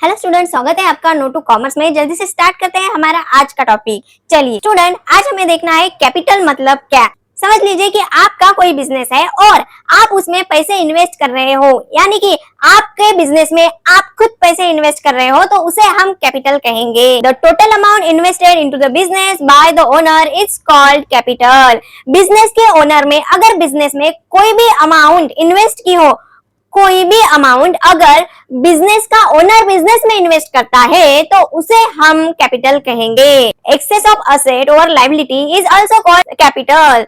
Hello student, स्वागत है आपका नो टू कॉमर्स में। जल्दी से स्टार्ट करते हैं हमारा आज का टॉपिक। चलिए स्टूडेंट, आज हमें देखना है कैपिटल मतलब क्या। समझ लीजिए कि आपका कोई बिजनेस है और आप उसमें पैसे इन्वेस्ट कर रहे हो, यानी कि आपके बिजनेस में आप खुद पैसे इन्वेस्ट कर रहे हो, तो उसे हम कैपिटल कहेंगे। The total amount invested into the business by the owner is called capital. Business के ओनर में अगर बिजनेस में कोई भी अमाउंट इन्वेस्ट की हो, कोई भी अमाउंट अगर बिजनेस का ओनर बिजनेस में इन्वेस्ट करता है तो उसे हम कैपिटल कहेंगे। Excess of asset over liability is also called capital.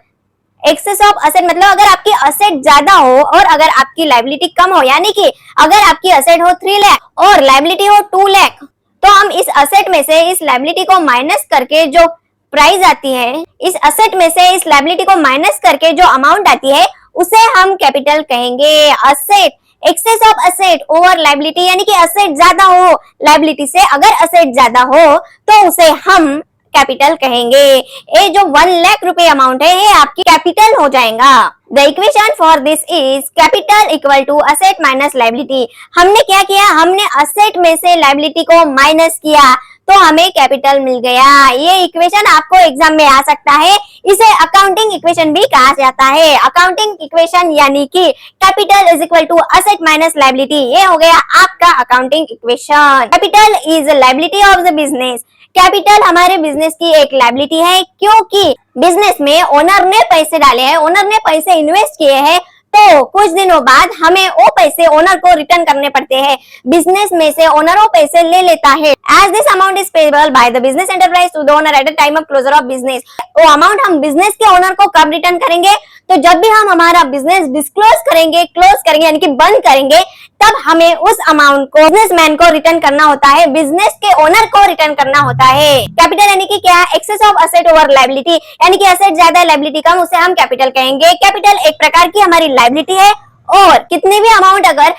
Excess of asset मतलब अगर आपकी असेट ज्यादा हो और अगर आपकी लायबिलिटी कम हो, यानी कि अगर आपकी असेट हो 3 लाख और लायबिलिटी हो 2 लाख, तो हम इस असेट में से इस लायबिलिटी को माइनस करके जो प्राइस आती है, इस असेट में से इस लायबिलिटी को माइनस करके जो अमाउंट आती है उसे हम कैपिटल कहेंगे। Asset, excess of asset over liability, यानी कि असेट ज्यादा हो लायबिलिटी से, अगर असेट ज्यादा हो तो उसे हम कैपिटल कहेंगे। ये जो 1 लाख रुपए अमाउंट है ये आपकी कैपिटल हो जाएगा। The equation for this is capital equal to asset minus liability. हमने क्या किया, हमने असेट में से लायबिलिटी को माइनस किया तो हमें कैपिटल मिल गया। ये इक्वेशन आपको एग्जाम में आ सकता है। इसे अकाउंटिंग इक्वेशन भी कहा जाता है। अकाउंटिंग इक्वेशन यानी कि capital is equal to asset minus liability, ये हो गया आपका accounting equation. Capital is liability of the business. Capital हमारे बिजनेस की एक लायबिलिटी है, क्योंकि बिजनेस में ओनर ने पैसे डाले हैं, ओनर ने पैसे इन्वेस्ट किए हैं, तो कुछ दिनों बाद हमें वो पैसे ओनर को रिटर्न करने पड़ते हैं। बिजनेस में से ओनर वो पैसे ले लेता है। As this amount is payable by the business enterprise to the owner at the time of closure of business. वो अमाउंट हम बिजनेस के ओनर को कब रिटर्न करेंगे, तो जब भी हम हमारा बिजनेस डिस्क्लोज करेंगे, क्लोज करेंगे यानी कि बंद करेंगे, तब हमें उस अमाउंट को बिजनेसमैन को रिटर्न करना होता है, बिजनेस के ओनर को रिटर्न करना होता है। कैपिटल यानी कि क्या, excess of asset over liability, यानी कि असेट ज्यादा है लायबिलिटी कम, उसे हम कैपिटल कहेंगे। कैपिटल एक प्रकार की हमारी लायबिलिटी है और कितने भी अमाउंट अगर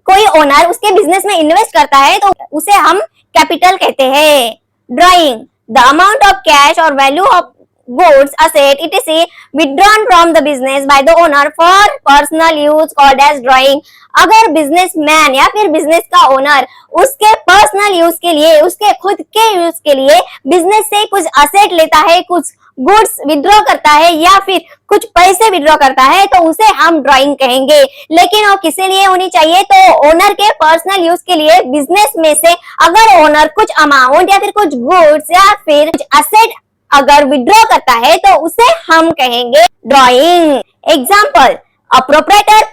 कोई ओनर उसके बिजनेस में इन्वेस्ट करता है तो उसे हम कैपिटल कहते हैं। Drawing, the amount of cash और value of goods, asset, etc. withdrawn from the business by the owner for personal use called as drawing. अगर बिजनेसमैन या फिर बिजनेस का ओनर उसके पर्सनल यूज के लिए, उसके खुद के यूज के लिए बिजनेस से कुछ असेट लेता है, कुछ गुड्स विड्रॉ करता है या फिर कुछ पैसे विड्रॉ करता है, तो उसे हम ड्राइंग कहेंगे। लेकिन वो किस लिए होनी चाहिए, तो ओनर के पर्सनल यूज के लिए। बिजनेस में से अगर ओनर कुछ अमाउंट या फिर कुछ गुड्स या फिर कुछ असेट अगर विड्रॉ करता है तो उसे हम कहेंगे drawing. Example, a proprietor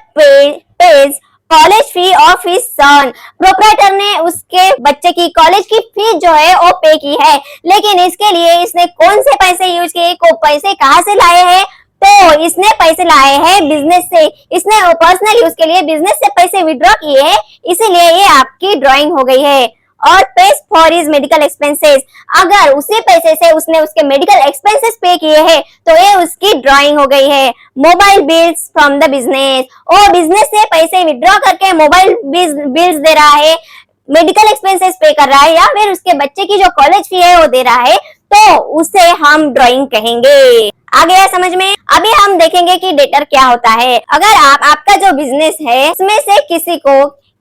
page college fee of his son. Proprietor ने उसके बच्चे की कॉलेज की फीस जो है वो पे की है, लेकिन इसके लिए इसने कौन से पैसे यूज किए, को पैसे कहाँ से लाए हैं, तो इसने पैसे लाए हैं बिजनेस से। इसने पर्सनल यूज के लिए बिजनेस से पैसे विड्रॉ किए हैं, इसीलिए ये आपकी ड्राइंग हो गई है। और page for his medical expenses, अगर उसी पैसे से उसने उसके मेडिकल एक्सपेंसेस पे किए हैं तो ये उसकी ड्राइंग हो गई है। Mobile bills from the business, और बिजनेस से पैसे विड्रॉ करके मोबाइल बिल्स दे रहा है, मेडिकल एक्सपेंसेस पे कर रहा है या फिर उसके बच्चे की जो कॉलेज फी है वो दे रहा है, तो उसे हम ड्राइंग कहेंगे। आ गया समझ में। अभी हम देखेंगे कि डेटर क्या होता है। अगर आपका जो बिजनेस है उसमें से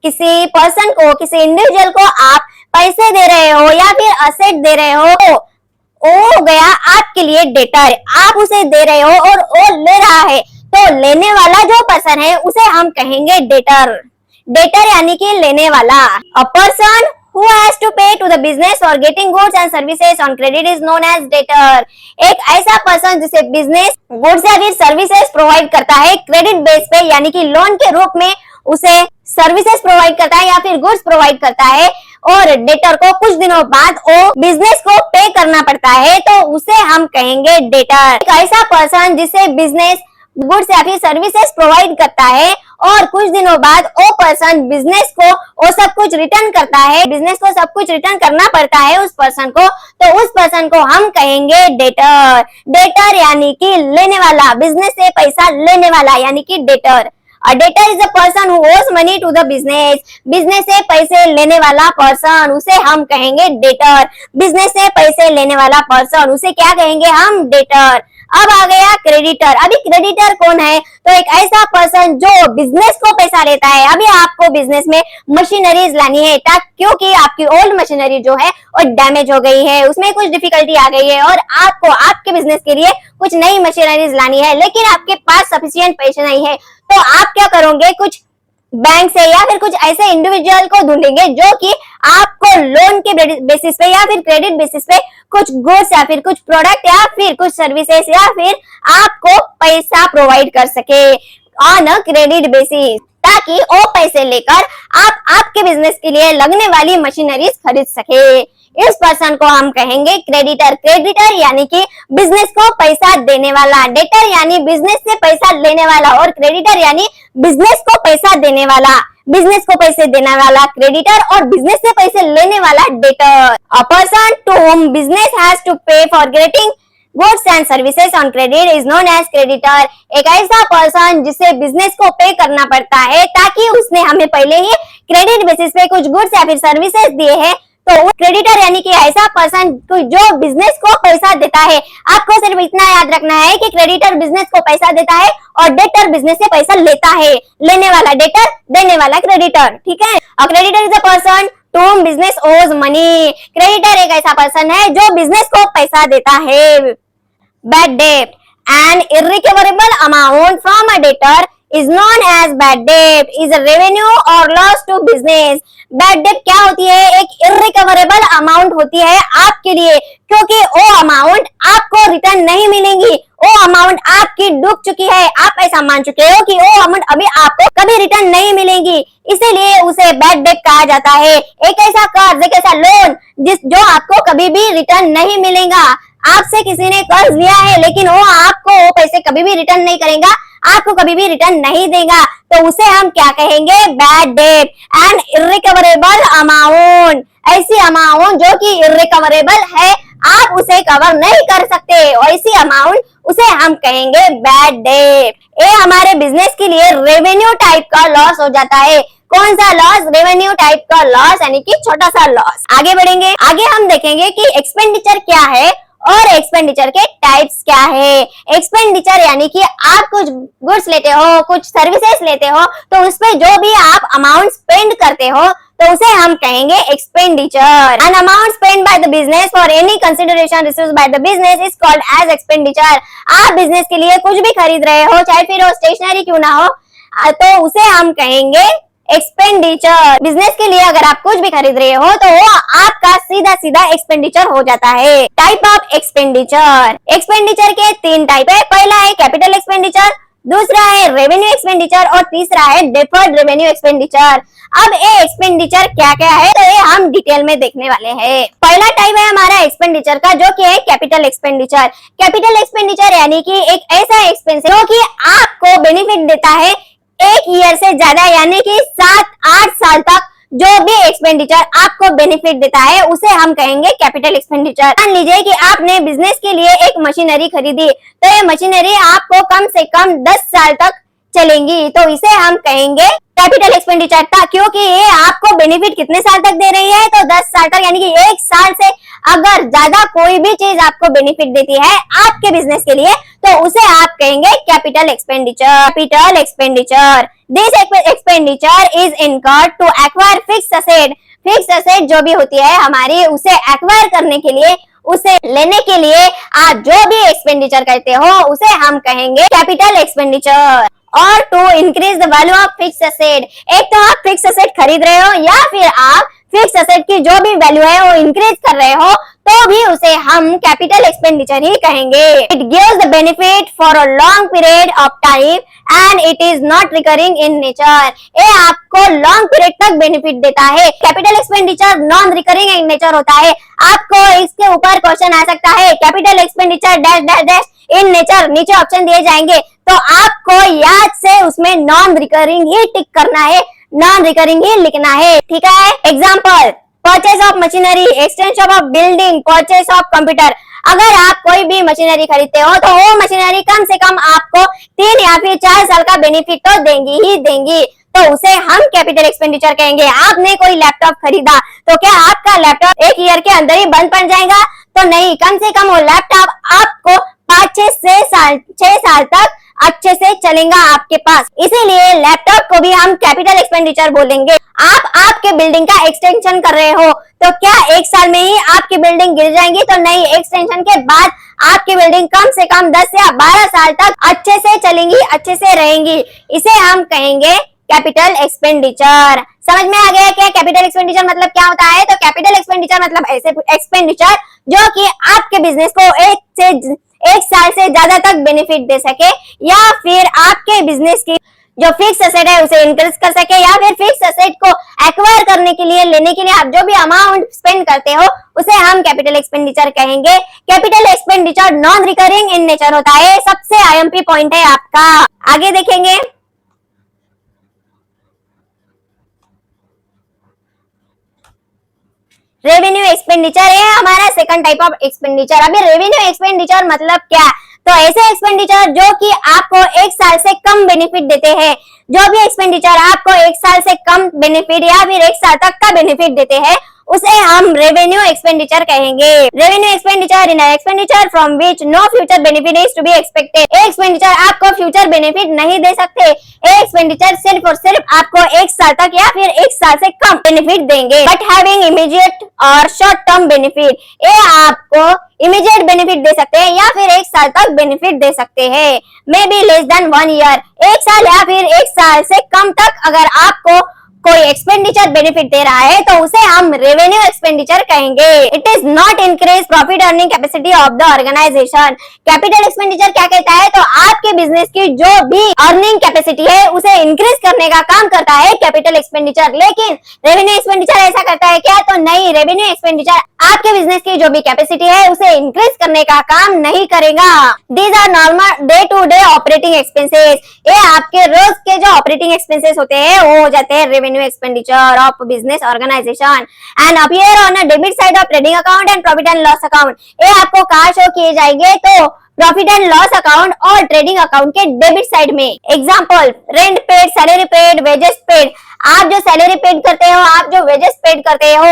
किसी पर्सन को, किसी इंडिविजुअल को आप पैसे दे रहे हो या फिर असेट दे रहे हो, तो वो गया आपके लिए डेटर। आप उसे दे रहे हो और वो ले रहा है, तो लेने वाला जो पर्सन है उसे हम कहेंगे डेटर। डेटर यानी कि लेने वाला। A person who has to pay to the business or getting goods and services on credit is known as debtor. एक ऐसा पर्सन जिसे बिजनेस गुड्स या फिर सर्विसेज प्रोवाइड करता है क्रेडिट बेस पे, यानी कि लोन के रूप में उसे सर्विसेज प्रोवाइड करता है या फिर गुड्स प्रोवाइड करता है, और डेटर को कुछ दिनों बाद वो बिजनेस को पे करना पड़ता है, तो उसे हम कहेंगे डेटर। एक ऐसा पर्सन जिसे बिजनेस गुड्स या फिर सर्विसेज प्रोवाइड करता है और कुछ दिनों बाद वो पर्सन बिजनेस को वो सब कुछ रिटर्न करता है, बिजनेस को सब कुछ रिटर्न करना पड़ता है उस पर्सन को, तो उस पर्सन को हम कहेंगे डेटर। डेटर यानी कि लेने वाला, बिजनेस से पैसा लेने वाला यानी कि debtor. A debtor is a person who owes money to the business. Business से पैसे लेने वाला पर्सन, उसे हम कहेंगे डेटर। बिजनेस से पैसे लेने वाला पर्सन, उसे क्या कहेंगे हम, डेटर। अब आ गया क्रेडिटर। अभी क्रेडिटर कौन है? तो एक ऐसा पर्सन जो बिजनेस को पैसा लेता है। अभी आपको बिजनेस में मशीनरीज लानी है, क्योंकि आपकी ओल्ड मशीनरी जो है वो डैमेज हो गई है, उसमें कुछ डिफिकल्टी आ गई है और आपको आपके बिजनेस के लिए कुछ नई मशीनरीज लानी है, लेकिन आपके पास सफिशिएंट पैसे नहीं है। तो आप क्या करोगे? कुछ बैंक से या फिर कुछ ऐसे इंडिविजुअल को ढूंढेंगे जो कि आपको लोन के बेसिस पे या फिर क्रेडिट बेसिस पे कुछ गुड्स या फिर कुछ प्रोडक्ट या फिर कुछ सर्विसेज या फिर आपको पैसा प्रोवाइड कर सके ऑन अ क्रेडिट बेसिस, ताकि वो पैसे लेकर आप आपके बिजनेस के लिए लगने वाली मशीनरीज खरीद सके। इस पर्सन को हम कहेंगे क्रेडिटर। क्रेडिटर यानी कि बिजनेस को पैसा देने वाला, डेटर यानी बिजनेस से पैसा लेने वाला और क्रेडिटर यानी बिजनेस को पैसा देने वाला। बिजनेस को पैसे देने वाला क्रेडिटर और बिजनेस से पैसे लेने वाला debtor. A person to whom business has to pay for getting goods and services on credit is known as creditor. एक ऐसा पर्सन जिसे बिजनेस को पे करना पड़ता है ताकि उसने हमें पहले ही क्रेडिट बेसिस पे कुछ गुड्स या फिर सर्विसेज दिए हैं, तो क्रेडिटर यानी कि ऐसा पर्सन जो बिजनेस को पैसा देता है। आपको सिर्फ इतना याद रखना है कि क्रेडिटर बिजनेस को पैसा देता है और डेटर बिजनेस से पैसा लेता है। लेने वाला डेटर, देने वाला क्रेडिटर, ठीक है। और creditor is a person to whom business owes money. Creditor एक ऐसा पर्सन है जो बिजनेस को पैसा देता है। Bad debt, an irrecoverable amount from a debtor is known as bad debt, is a revenue or loss to business। Bad debt क्या होती है? एक इर्रिकवरेबल अमाउंट होती है आपके लिए, क्योंकि वो अमाउंट आपको रिटर्न नहीं मिलेगी। वो अमाउंट आपकी डूब चुकी है, आप ऐसा मान चुके हो कि वो अमाउंट अभी आपको कभी रिटर्न नहीं मिलेगी, इसीलिए उसे बैड डेट कहा जाता है। एक ऐसा कर्ज, एक ऐसा लोन जो आपको कभी भी रिटर्न नहीं मिलेगा। आपसे किसी ने कर्ज लिया है लेकिन वो आपको वो पैसे कभी भी रिटर्न नहीं करेगा, आपको कभी भी रिटर्न नहीं देगा, तो उसे हम क्या कहेंगे? Bad debt. एंड इर्रिकवरेबल अमाउंट, ऐसी अमाउंट जो कि इर्रिकवरेबल है, आप उसे कवर नहीं कर सकते, ऐसी अमाउंट उसे हम कहेंगे बैड डेट। ये हमारे बिजनेस के लिए रेवेन्यू टाइप का लॉस हो जाता है। कौन सा लॉस? रेवेन्यू टाइप का लॉस, यानी कि छोटा सा लॉस। आगे बढ़ेंगे, आगे हम देखेंगे कि एक्सपेंडिचर क्या है और एक्सपेंडिचर के टाइप्स क्या है। एक्सपेंडिचर यानी कि आप कुछ गुड्स लेते हो, कुछ सर्विसेज लेते हो, तो उसपे जो भी आप अमाउंट स्पेंड करते हो तो उसे हम कहेंगे expenditure. An amount spend by the business for any consideration received by the business is called as expenditure. आप बिजनेस के लिए कुछ भी खरीद रहे हो, चाहे फिर वो स्टेशनरी क्यों ना हो, तो उसे हम कहेंगे एक्सपेंडिचर। बिजनेस के लिए अगर आप कुछ भी खरीद रहे हो तो वो आपका सीधा सीधा एक्सपेंडिचर हो जाता है। टाइप ऑफ एक्सपेंडिचर, एक्सपेंडिचर के 3 टाइप है। पहला है कैपिटल एक्सपेंडिचर, दूसरा है रेवेन्यू एक्सपेंडिचर और तीसरा है डेफर्ड रेवेन्यू एक्सपेंडिचर। अब ये एक्सपेंडिचर क्या क्या है तो ये हम डिटेल में देखने वाले हैं। पहला टाइप है हमारा एक्सपेंडिचर का, जो कि है कैपिटल एक्सपेंडिचर। कैपिटल एक्सपेंडिचर यानी कि एक ऐसा एक्सपेंस जो कि आपको बेनिफिट देता है 1 ईयर से ज्यादा, यानी कि 7-8 साल तक जो भी एक्सपेंडिचर आपको बेनिफिट देता है उसे हम कहेंगे कैपिटल एक्सपेंडिचर। मान लीजिए कि आपने बिजनेस के लिए एक मशीनरी खरीदी, तो ये मशीनरी आपको कम से कम 10 साल तक चलेंगी, तो इसे हम कहेंगे कैपिटल एक्सपेंडिचर था, क्योंकि ये आपको बेनिफिट कितने साल तक दे रही है? तो 10 साल तक, यानी कि 1 साल से अगर ज्यादा कोई भी चीज आपको बेनिफिट देती है आपके बिजनेस के लिए, तो उसे आप कहेंगे capital expenditure. Capital expenditure, this expenditure is incurred to acquire fixed asset. Fixed asset जो भी होती है हमारी, उसे एक्वायर करने के लिए, उसे लेने के लिए आप जो भी एक्सपेंडिचर करते हो उसे हम कहेंगे कैपिटल एक्सपेंडिचर। और to increase the value of fixed asset, एक तो आप फिक्स्ड असेट खरीद रहे हो या फिर आप फिक्स्ड असेट की जो भी वैल्यू है वो इंक्रीज कर रहे हो, तो भी उसे हम कैपिटल एक्सपेंडिचर ही कहेंगे। It gives the benefit for a long period of time and it is not recurring in nature. ये आपको लॉन्ग पीरियड तक बेनिफिट देता है। Capital expenditure non recurring in nature होता है। आपको इसके ऊपर क्वेश्चन आ सकता है, capital expenditure dash dash dash in nature, नीचे ऑप्शन दिए जाएंगे, तो आपको याद से उसमें नॉन रिकरिंग ही टिक करना है, नॉन रिकरिंग ही लिखना है, ठीक है। Example, purchase of machinery, extension of building, purchase of computer. अगर आप कोई भी मशीनरी खरीदते हो तो वो मशीनरी कम से कम आपको 3 या फिर 4 साल का बेनिफिट तो देंगी ही देंगी, तो उसे हम कैपिटल एक्सपेंडिचर कहेंगे। आपने कोई लैपटॉप खरीदा तो क्या आपका लैपटॉप 1 ईयर के अंदर ही बंद पड़ जाएगा? तो नहीं, कम से कम वो लैपटॉप आपको छह साल तक अच्छे से चलेगा आपके पास। इसीलिए लैपटॉप को भी हम कैपिटल एक्सपेंडिचर बोलेंगे। आप आपके बिल्डिंग का एक्सटेंशन कर रहे हो तो क्या एक साल में ही आपकी बिल्डिंग गिर जाएंगी? तो नहीं, एक्सटेंशन के बाद आपकी बिल्डिंग कम से कम 10 या 12 साल तक अच्छे से चलेंगी, अच्छे से रहेंगी। इसे हम कहेंगे कैपिटल एक्सपेंडिचर। समझ में आ गया क्या कैपिटल एक्सपेंडिचर मतलब क्या होता है? तो कैपिटल एक्सपेंडिचर मतलब ऐसे एक्सपेंडिचर जो कि आपके बिजनेस को एक साल से ज्यादा तक बेनिफिट दे सके, या फिर आपके बिजनेस की जो फिक्स एसेट है उसे इंक्रीज कर सके, या फिर फिक्स एसेट को एक्वायर करने के लिए, लेने के लिए आप जो भी अमाउंट स्पेंड करते हो उसे हम कैपिटल एक्सपेंडिचर कहेंगे। Capital expenditure non recurring in nature होता है। सबसे आईएमपी पॉइंट है आपका। आगे देखेंगे, रेवेन्यू एक्सपेंडिचर है हमारा सेकंड टाइप ऑफ एक्सपेंडिचर। अभी रेवेन्यू एक्सपेंडिचर मतलब क्या? तो ऐसे एक्सपेंडिचर जो कि आपको एक साल से कम बेनिफिट देते हैं। जो भी एक्सपेंडिचर आपको एक साल से कम बेनिफिट या फिर एक साल तक का बेनिफिट देते हैं उसे हम रेवेन्यू एक्सपेंडिचर कहेंगे। Revenue expenditure in expenditure from which no future benefit is to be expected. Expenditure आपको फ्यूचर बेनिफिट नहीं दे सकते। एक्सपेंडिचर सिर्फ और सिर्फ आपको एक साल तक या फिर एक साल से कम बेनिफिट देंगे, बट हैविंग इमीडिएट और शॉर्ट टर्म बेनिफिट। ये आपको इमीडिएट बेनिफिट दे सकते हैं या फिर एक साल तक बेनिफिट दे सकते हैं। May be less than 1 year, एक साल या फिर एक साल से कम तक अगर आपको कोई एक्सपेंडिचर बेनिफिट दे रहा है तो उसे हम रेवेन्यू एक्सपेंडिचर कहेंगे। It is not increase profit earning capacity of the organisation. Capital expenditure क्या कहता है? तो आपके बिजनेस की जो भी अर्निंग कैपेसिटी है उसे इंक्रीज करने का काम करता है कैपिटल एक्सपेंडिचर। लेकिन रेवेन्यू एक्सपेंडिचर ऐसा करता है क्या? तो नहीं, रेवेन्यू एक्सपेंडिचर आपके बिजनेस की जो भी कैपेसिटी है उसे इंक्रीज करने का काम नहीं करेगा। These are normal day to day operating expenses. ये आपके रोज के जो ऑपरेटिंग एक्सपेंसेस होते हैं वो हो जाते हैं revenue expenditure of business organization and appear on a debit side of trading account and profit and loss account। ये आपको कहाँ शो किए जाएंगे? तो प्रॉफिट एंड लॉस अकाउंट और ट्रेडिंग अकाउंट के डेबिट साइड में। Example, rent paid, salary paid, wages paid. आप जो सैलरी पेड करते हो, आप जो वेजेस पेड करते हो,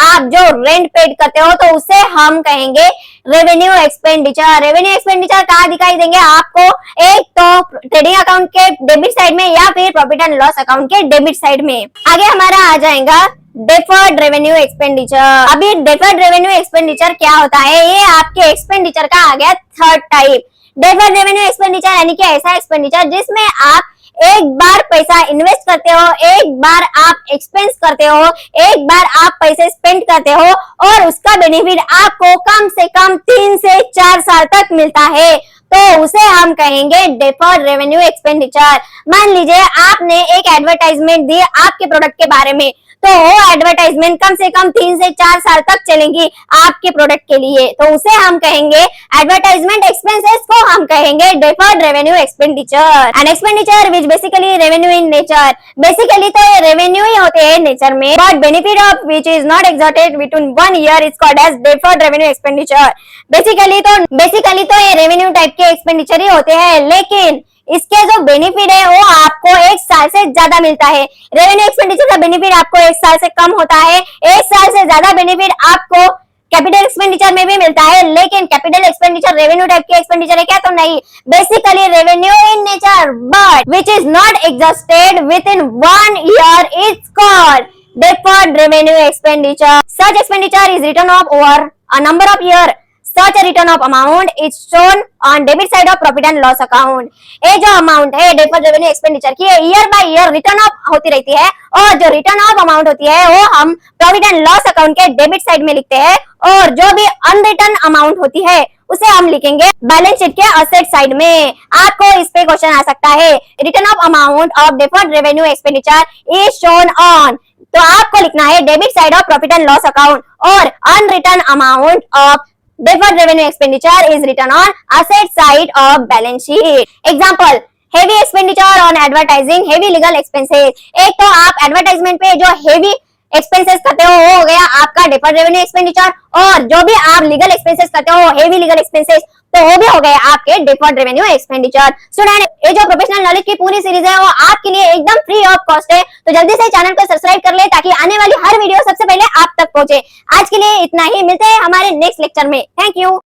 आप जो रेंट पेड करते हो, तो उसे हम कहेंगे रेवेन्यू एक्सपेंडिचर। रेवेन्यू एक्सपेंडिचर कहाँ दिखाई देंगे आपको? एक तो ट्रेडिंग अकाउंट के डेबिट साइड में या फिर प्रॉफिट एंड लॉस अकाउंट के डेबिट साइड में। आगे हमारा आ जाएगा डेफर्ड रेवेन्यू एक्सपेंडिचर। अभी डेफर्ड रेवेन्यू एक्सपेंडिचर क्या होता है? ये आपके एक्सपेंडिचर का आ गया third type. Deferred revenue expenditure यानी कि ऐसा एक्सपेंडिचर जिसमें आप एक बार पैसा इन्वेस्ट करते हो, एक बार आप एक्सपेंस करते हो, एक बार आप पैसे स्पेंड करते हो और उसका बेनिफिट आपको कम से कम 3 से 4 साल तक मिलता है, तो उसे हम कहेंगे डेफर्ड रेवेन्यू एक्सपेंडिचर। मान लीजिए आपने एक एडवर्टाइजमेंट दी आपके प्रोडक्ट के बारे में, तो वो एडवर्टाइजमेंट कम से कम 3 से 4 साल तक चलेंगी आपके प्रोडक्ट के लिए, तो उसे हम कहेंगे एडवर्टाइजमेंट एक्सपेंसेस को हम कहेंगे deferred revenue expenditure. An expenditure which basically revenue in nature. Basically तो ये रेवेन्यू ही होते हैं नेचर में, but benefit of which is not exerted between 1 year is called as deferred revenue expenditure. Basically तो ये रेवेन्यू टाइप के expenditure ही होते हैं, लेकिन इसके जो बेनिफिट है वो आपको एक साल से ज्यादा मिलता है। रेवेन्यू एक्सपेंडिचर का बेनिफिट आपको एक साल से कम होता है, एक साल से ज्यादा बेनिफिट आपको कैपिटल एक्सपेंडिचर में भी मिलता है। लेकिन कैपिटल एक्सपेंडिचर रेवेन्यू टाइप के एक्सपेंडिचर है क्या? तो नहीं, basically revenue in nature but which is not exhausted with in 1 year is called deferred revenue expenditure. Such expenditure is return of over a number of year. Such a return of amount is shown on debit side of profit and loss account। ये जो amount है deferred revenue expenditure की, year by year return of होती रहती है, और जो return of amount होती है वो हम प्रॉफिट एंड लॉस अकाउंट के डेबिट साइड में लिखते हैं, और जो भी अनरिटर्न अमाउंट होती है उसे हम लिखेंगे बैलेंस शीट के असेट साइड में। आपको इस पे क्वेश्चन आ सकता है, return of amount of deferred revenue expenditure is shown on, तो आपको लिखना है debit side of profit and loss account, और unreturned amount of deferred revenue expenditure is written on asset side of balance sheet। Example, heavy expenditure on advertising, heavy legal expenses। एक तो आप advertisement पे जो heavy एक्सपेंसेस करते हो गया आपका डेफर्ड रेवेन्यू एक्सपेंडिचर, और जो भी आप लीगल एक्सपेंसेस करते हो हेवी लीगल एक्सपेंसेस, तो वो भी हो गए आपके डेफर्ड रेवेन्यू एक्सपेंडिचर। स्टूडेंट, ये जो प्रोफेशनल नॉलेज की पूरी सीरीज है वो आपके लिए एकदम फ्री ऑफ कॉस्ट है, तो जल्दी से चैनल को सब्सक्राइब कर ले ताकि आने वाली हर वीडियो सबसे पहले आप तक पहुंचे। आज के लिए इतना ही, मिलते हैं हमारे नेक्स्ट लेक्चर में। Thank you.